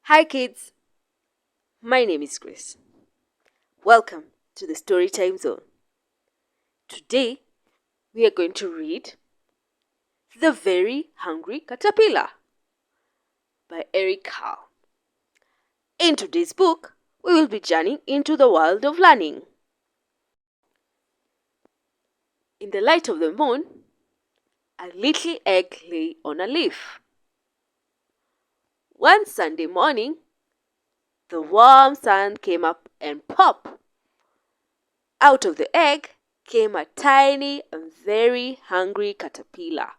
Hi kids, my name is Grace. Welcome to the Storytime Zone. Today we are going to read The Very Hungry Caterpillar by Carle. In today's book, we will be journeying into the world of learning. In the light of the moon, a little egg lay on a leaf. One Sunday morning, the warm sun came up and pop! Out of the egg came a tiny and very hungry caterpillar.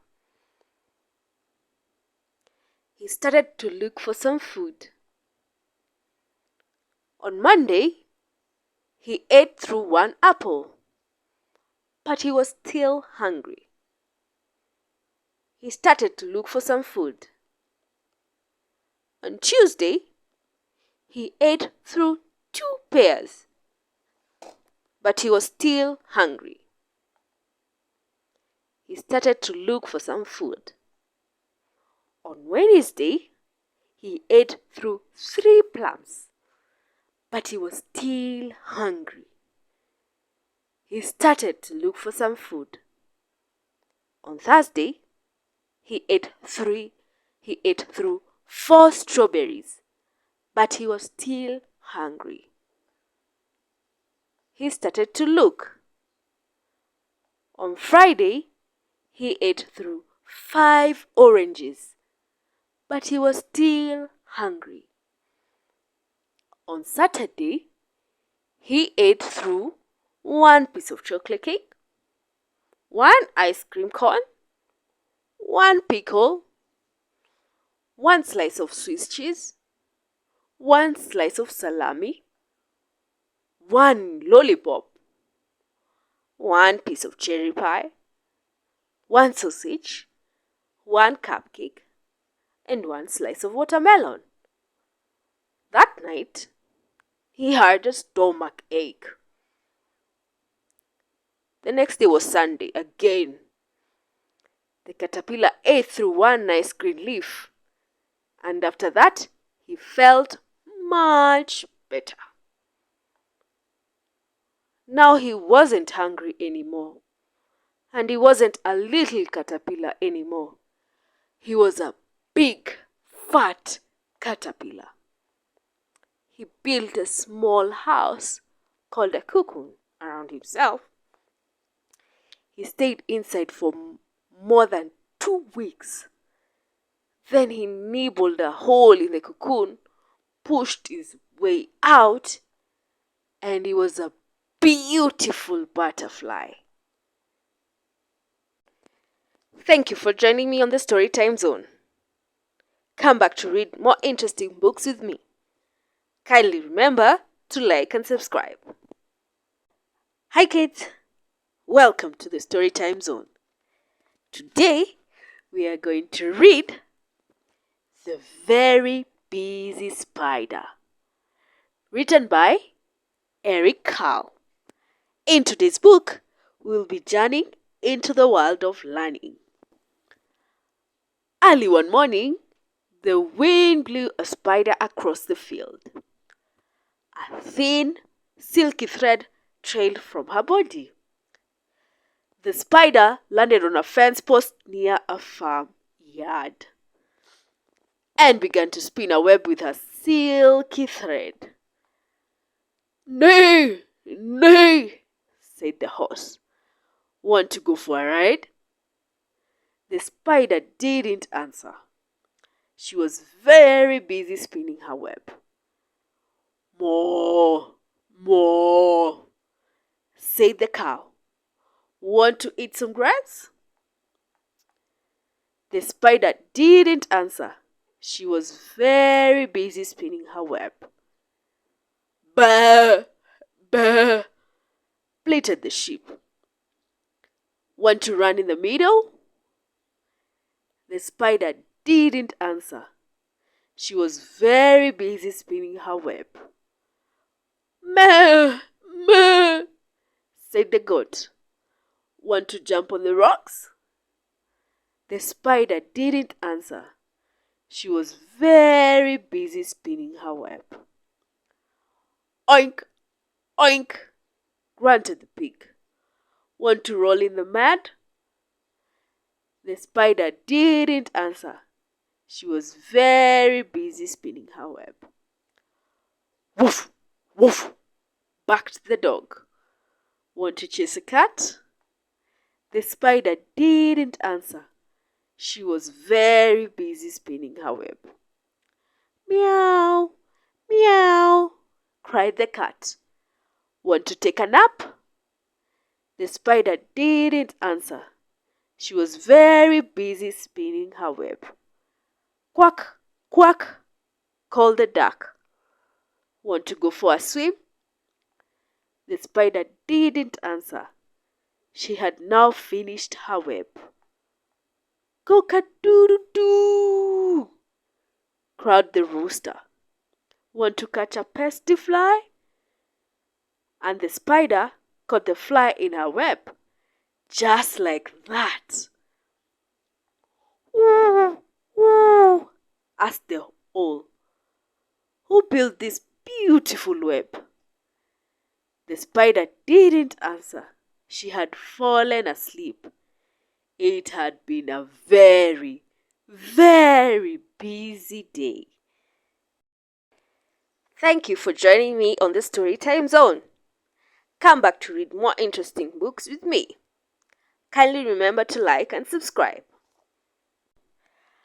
He started to look for some food. On Monday, he ate through one apple, but he was still hungry. He started to look for some food. On Tuesday, he ate through 2 pears, but he was still hungry. He started to look for some food. On Wednesday, he ate through 3 plums, but he was still hungry. He started to look for some food. On Thursday, he ate through 4 strawberries, but he was still hungry. He started to look. On Friday, he ate through 5 oranges, but he was still hungry. On Saturday, he ate through 1 piece of chocolate cake, 1 ice cream cone, 1 pickle, 1 slice of Swiss cheese, 1 slice of salami, 1 lollipop, 1 piece of cherry pie, 1 sausage, 1 cupcake, and 1 slice of watermelon. That night, he had a stomach ache. The next day was Sunday again. The caterpillar ate through 1 nice green leaf, and after that, he felt much better. Now he wasn't hungry anymore, and he wasn't a little caterpillar anymore. He was a big, fat caterpillar. He built a small house called a cocoon around himself. He stayed inside for more than 2 weeks. Then he nibbled a hole in the cocoon, pushed his way out, and he was a beautiful butterfly. Thank you for joining me on the Storytime Zone. Come back to read more interesting books with me. Kindly remember to like and subscribe. Hi kids, welcome to the Storytime Zone. Today we are going to read The Very Busy Spider, written by Carle. In today's book, we will be journeying into the world of learning. Early one morning, the wind blew a spider across the field. A thin, silky thread trailed from her body. The spider landed on a fence post near a farm yard and began to spin a web with her silky thread. "Nay, nay," said the horse. "Want to go for a ride?" The spider didn't answer. She was very busy spinning her web. "Moo, moo," said the cow. "Want to eat some grass?" The spider didn't answer. She was very busy spinning her web. "Bah, bah," bleated the sheep. "Want to run in the middle?" The spider didn't answer. She was very busy spinning her web. "Meh, meh," said the goat. "Want to jump on the rocks?" The spider didn't answer. She was very busy spinning her web. Oink, oink, grunted the pig. Want to roll in the mud? The spider didn't answer. She was very busy spinning her web. Woof, woof, barked the dog. Want to chase a cat? The spider didn't answer. She was very busy spinning her web. Meow, meow, cried the cat. Want to take a nap? The spider didn't answer. She was very busy spinning her web. Quack, quack, called the duck. Want to go for a swim? The spider didn't answer. She had now finished her web. Cock-a-doodle-doo, crowed the rooster. Want to catch a pesky fly? And the spider caught the fly in her web, just like that. Woo, woo, asked the owl. Who built this beautiful web? The spider didn't answer. She had fallen asleep. It had been a very, very busy day. Thank you for joining me on the Storytime Zone. Come back to read more interesting books with me. Kindly remember to like and subscribe.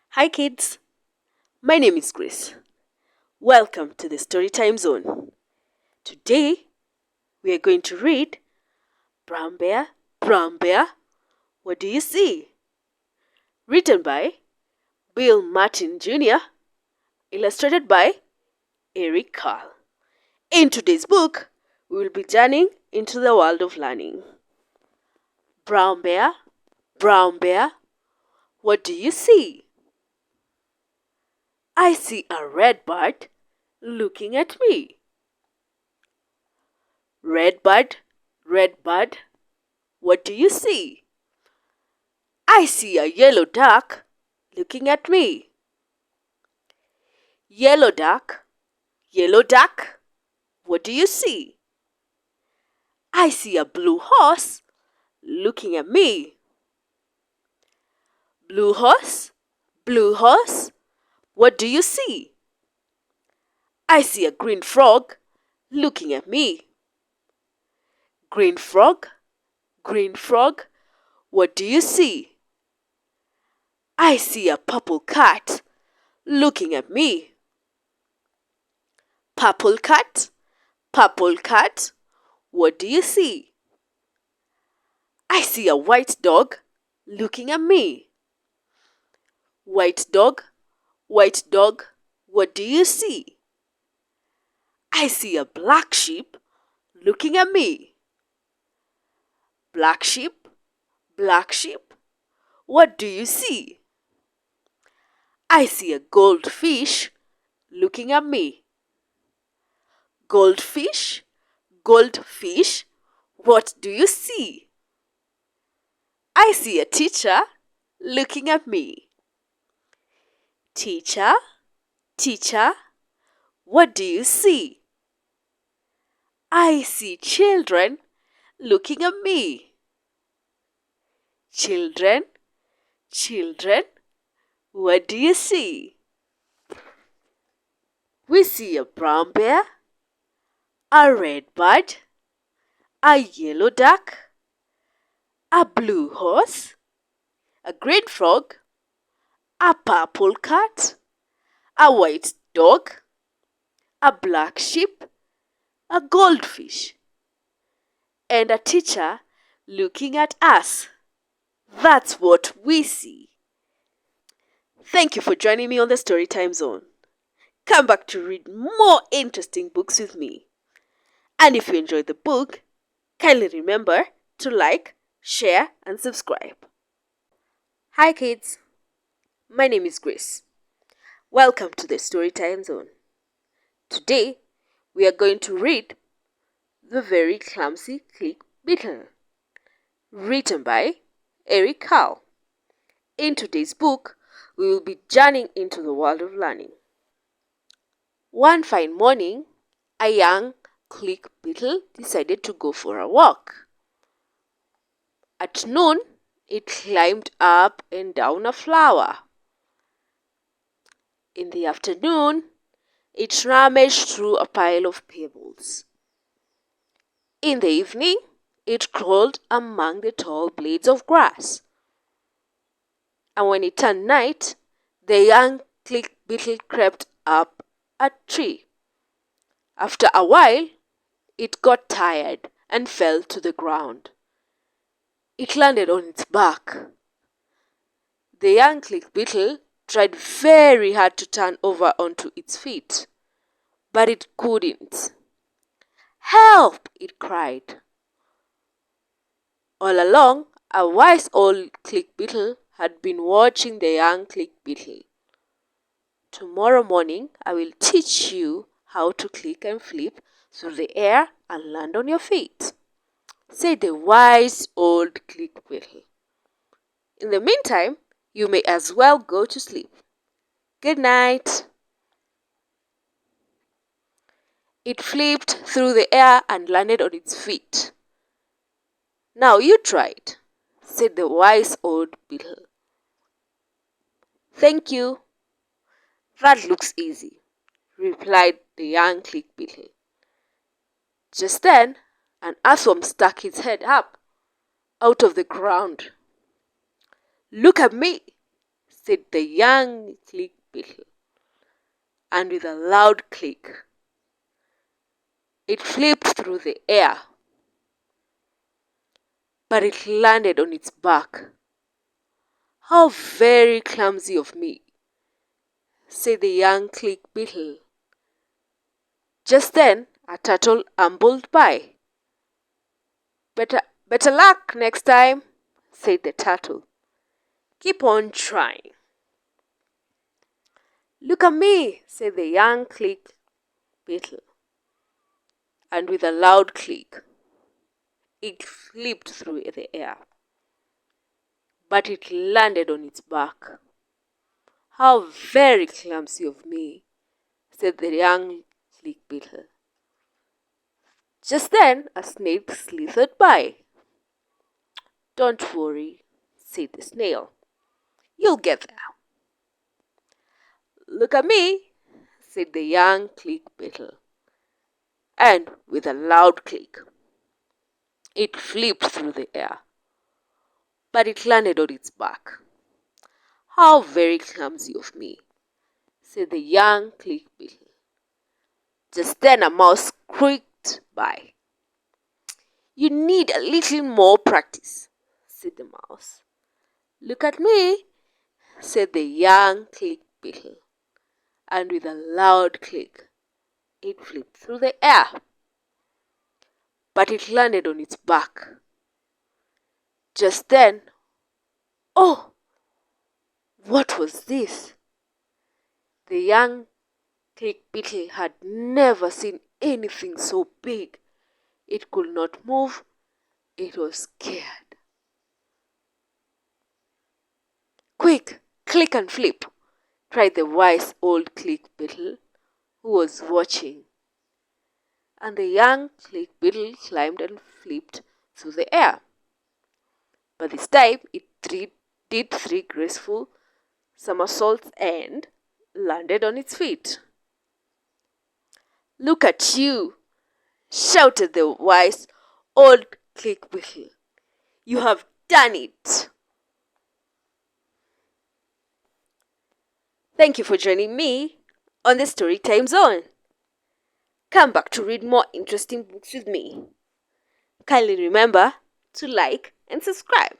Hi kids, my name is Grace. Welcome to the Storytime Zone. Today, we are going to read Brown Bear, What Do You See? Written by Bill Martin Jr., illustrated by Eric Carle. In today's book, we will be journeying into the world of learning. Brown Bear, what do you see? I see a red bird looking at me. Red bird, what do you see? I see a yellow duck looking at me. Yellow duck, what do you see? I see a blue horse looking at me. Blue horse, what do you see? I see a green frog looking at me. Green frog, what do you see? I see a purple cat looking at me. Purple cat, what do you see? I see a white dog looking at me. White dog, what do you see? I see a black sheep looking at me. Black sheep, what do you see? I see a goldfish looking at me. Goldfish, what do you see? I see a teacher looking at me. Teacher, what do you see? I see children looking at me. Children, what do you see? We see a brown bear, a red bird, a yellow duck, a blue horse, a green frog, a purple cat, a white dog, a black sheep, a goldfish, and a teacher looking at us. That's what we see. Thank you for joining me on the Storytime Zone. Come back to read more interesting books with me. And if you enjoyed the book, kindly remember to like, share, and subscribe. Hi kids, my name is Grace. Welcome to the Storytime Zone. Today, we are going to read The Very Clumsy Click Beetle, written by Eric Carle. In today's book, we will be journeying into the world of learning. One fine morning, a young click beetle decided to go for a walk. At noon, it climbed up and down a flower. In the afternoon, it rummaged through a pile of pebbles. In the evening, it crawled among the tall blades of grass. And when it turned night, the young click beetle crept up a tree. After a while, it got tired and fell to the ground. It landed on its back. The young click beetle tried very hard to turn over onto its feet, but it couldn't. "Help!" it cried. All along, a wise old click beetle had been watching the young click beetle. "Tomorrow morning, I will teach you how to click and flip through the air and land on your feet," said the wise old click beetle. "In the meantime, you may as well go to sleep. Good night." It flipped through the air and landed on its feet. "Now you try it," said the wise old beetle. "Thank you. That looks easy," replied the young click beetle. Just then, an earthworm stuck its head up out of the ground. "Look at me," said the young click beetle, and with a loud click, it flipped through the air, but it landed on its back. "How very clumsy of me," said the young click beetle. Just then, a turtle ambled by. Better luck next time," said the turtle. "Keep on trying." "Look at me," said the young click beetle, and with a loud click, it flipped through the air, but it landed on its back. "How very clumsy of me," said the young click beetle. Just then, a snake slithered by. "Don't worry," said the snail. "You'll get there." "Look at me," said the young click beetle, and with a loud click, it flipped through the air, but it landed on its back. "How very clumsy of me," said the young click beetle. Just then a mouse squeaked by. "You need a little more practice," said the mouse. "Look at me," said the young click beetle, and with a loud click, it flipped through the air, but it landed on its back. Just then, oh, what was this? The young click beetle had never seen anything so big. It could not move. It was scared. "Quick, click and flip," cried the wise old click beetle, who was watching. And the young click beetle climbed and flipped through the air. But this time it did three graceful somersaults and landed on its feet. "Look at you!" shouted the wise old click beetle. "You have done it!" Thank you for joining me on the Storytime Zone. Come back to read more interesting books with me. Kindly remember to like and subscribe.